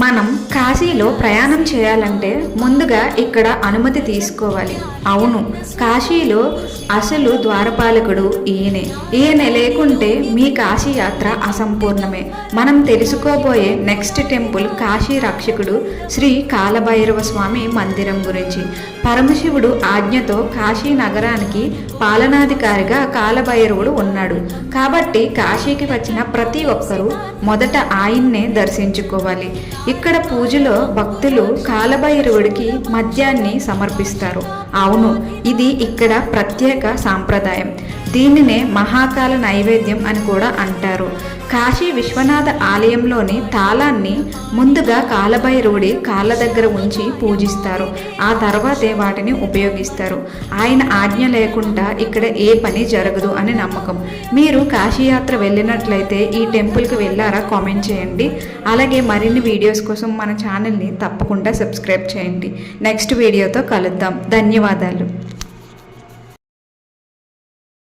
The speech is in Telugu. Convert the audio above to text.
మనం కాశీలో ప్రయాణం చేయాలంటే ముందుగా ఇక్కడ అనుమతి తీసుకోవాలి. అవును, కాశీలో అసలు ద్వారపాలకుడు ఈయన లేకుంటే మీ కాశీ యాత్ర అసంపూర్ణమే. మనం తెలుసుకోబోయే నెక్స్ట్ టెంపుల్ కాశీ రక్షకుడు శ్రీ కాలభైరవ స్వామి మందిరం గురించి. పరమశివుడు ఆజ్ఞతో కాశీ నగరానికి పాలనాధికారిగా కాలభైరవుడు ఉన్నాడు. కాబట్టి కాశీకి వచ్చిన ప్రతి ఒక్కరూ మొదట ఆయన్నే దర్శించుకోవాలి. ఇక్కడ పూజలో భక్తులు కాలభైరవుడికి మద్యాన్ని సమర్పిస్తారు. అవును, ఇది ఇక్కడ ప్రత్యేక సాంప్రదాయం. దీనినే మహాకాల నైవేద్యం అని కూడా అంటారు. కాశీ విశ్వనాథ ఆలయంలోని తాళాన్ని ముందుగా కాలభైరవుడి కాళ్ళ దగ్గర ఉంచి పూజిస్తారు. ఆ తర్వాతే వాటిని ఉపయోగిస్తారు. ఆయన ఆజ్ఞ లేకుండా ఇక్కడ ఏ పని జరగదు అని నమ్మకం. మీరు కాశీయాత్ర వెళ్ళినట్లయితే ఈ టెంపుల్కి వెళ్ళారా కామెంట్ చేయండి. అలాగే మరిన్ని వీడియోస్ కోసం మన ఛానల్ని తప్పకుండా సబ్స్క్రైబ్ చేయండి. నెక్స్ట్ వీడియోతో కలుద్దాం. ధన్యవాదాలు.